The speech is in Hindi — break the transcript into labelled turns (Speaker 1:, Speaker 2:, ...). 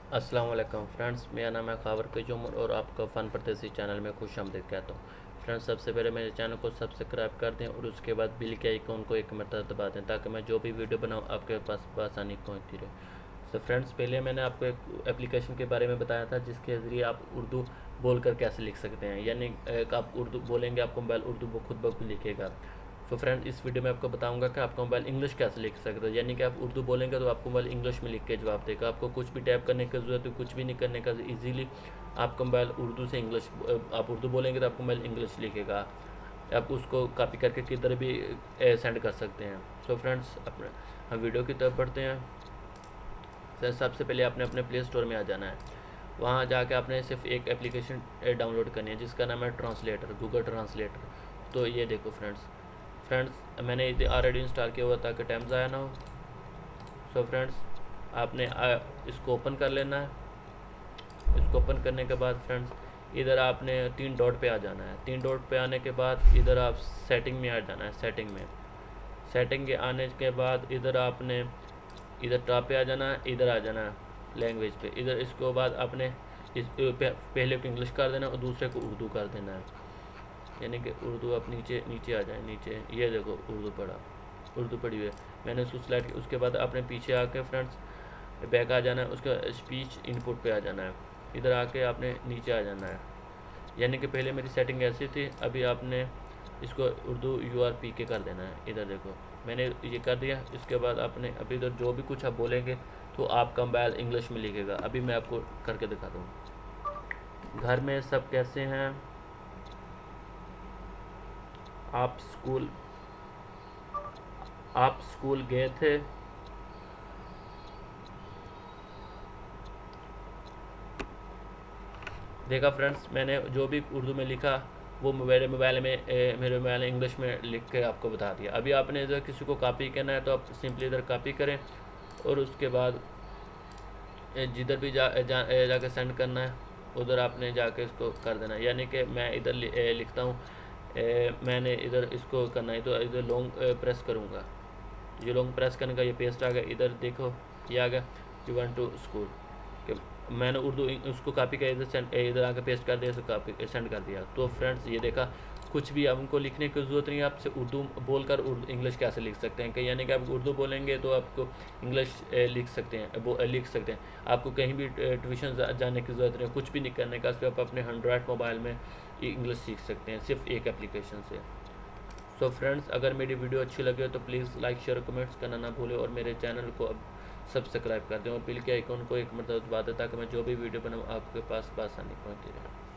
Speaker 1: अस्सलाम वालेकुम फ्रेंड्स, मेरा नाम है खावर कजूमर और आपका फ़न परदेसी चैनल में खुश आमदीद कहता हूँ। फ्रेंड्स, सबसे पहले मेरे चैनल को सब्सक्राइब कर दें और उसके बाद बिल के आइकॉन को एक मरतबा दबा दें ताकि मैं जो भी वीडियो बनाऊँ आपके पास बआसानी पहुँचती रहे। तो फ्रेंड्स, पहले मैंने आपको एक एप्लीकेशन के बारे में बताया था जिसके ज़रिए आप उर्दू बोलकर कैसे लिख सकते हैं, यानी आप उर्दू बोलेंगे आपको मोबाइल उर्दू खुद ब खुद लिखेगा। तो फ्रेंड, इस वीडियो में आपको बताऊंगा कि आपका मोबाइल इंग्लिश कैसे लिख सकता है, यानी कि आप उर्दू बोलेंगे तो आपको मोबाइल इंग्लिश में लिख के जवाब देगा। आपको कुछ भी टाइप करने की ज़रूरत है, कुछ भी नहीं करने का, इजीली आपका मोबाइल उर्दू से इंग्लिश, आप उर्दू बोलेंगे तो आपको मोबाइल इंग्लिश लिखेगा। आप उसको कॉपी करके किधर भी सेंड कर सकते हैं। सो फ्रेंड्स, अपने हम वीडियो की तरफ बढ़ते हैं। फिर सबसे पहले आपने अपने प्ले स्टोर में आ जाना है। वहाँ जाके आपने सिर्फ एक एप्लीकेशन डाउनलोड करनी है जिसका नाम है ट्रांसलेटर, गूगल ट्रांसलेटर। तो ये देखो फ्रेंड्स मैंने इसे ऑलरेडी इंस्टॉल किया हुआ ताकि टाइम ज़ाया ना हो। सो फ्रेंड्स, आपने इसको ओपन कर लेना है। इसको ओपन करने के बाद फ्रेंड्स, इधर आपने 3 डॉट पे आ जाना है। 3 डॉट पे आने के बाद इधर आप सेटिंग में आ जाना है। सेटिंग के आने के बाद इधर आपने इधर टॉप पे आ जाना है, इधर आ जाना है लैंग्वेज पे। इधर इसके बाद आपने इस पहले को इंग्लिश कर देना और दूसरे को उर्दू कर देना है, यानी कि उर्दू आप नीचे नीचे आ जाए। नीचे ये देखो उर्दू पड़ी हुई है। मैंने उसको सिलेक्ट किया। उसके बाद आपने पीछे आके फ्रेंड्स बैक आ जाना है। उसका स्पीच इनपुट पे आ जाना है। इधर आके आपने नीचे आ जाना है, यानी कि पहले मेरी सेटिंग ऐसी थी, अभी आपने इसको उर्दू URPK कर देना है। इधर देखो मैंने ये कर दिया। इसके बाद आपने अभी इधर जो भी कुछ आप बोलेंगे तो आपका मोबाइल इंग्लिश में लिखेगा। अभी मैं आपको करके दिखा दूँ। घर में सब कैसे हैं? आप स्कूल आप स्कूल गए थे? देखा फ्रेंड्स, मैंने जो भी उर्दू में लिखा वो मेरे मोबाइल में इंग्लिश में लिख के आपको बता दिया। अभी आपने इधर किसी को कॉपी करना है तो आप सिंपली इधर कॉपी करें और उसके बाद जिधर भी जाके सेंड करना है उधर आपने जाके इसको कर देना है। यानी कि मैं इधर लिखता हूँ, मैंने इधर इसको करना है तो इधर लॉन्ग प्रेस करूँगा। ये लॉन्ग प्रेस करने का ये पेस्ट आ गया। इधर देखो ये आ गया, यू वांट टू स्कूल। मैंने उर्दू उसको कॉपी किया, इधर आके पेस्ट कर दिया, इसको कॉपी सेंड कर दिया। तो फ्रेंड्स ये देखा, कुछ भी अब उनको लिखने की ज़रूरत नहीं है। आपसे उर्दू बोलकर इंग्लिश कैसे लिख सकते हैं, कि यानी कि आप उर्दू बोलेंगे तो आपको इंग्लिश लिख सकते हैं। आपको कहीं भी ट्यूशन जाने की ज़रूरत नहीं है, कुछ भी नहीं करने का। सिर्फ आप अपने एंड्रॉयड मोबाइल में इंग्लिश सीख सकते हैं सिर्फ एक एप्लीकेशन से। सो फ्रेंड्स, अगर मेरी वीडियो अच्छी लगे तो प्लीज़ लाइक शेयर कमेंट्स करना ना भूलें और मेरे चैनल को अब सब्सक्राइब कर दें और बिल के आइकॉन को एक मरतबा दबा दें ताकि मैं जो भी वीडियो बनाऊँ आपके पास आसानी पहुँचती रहे।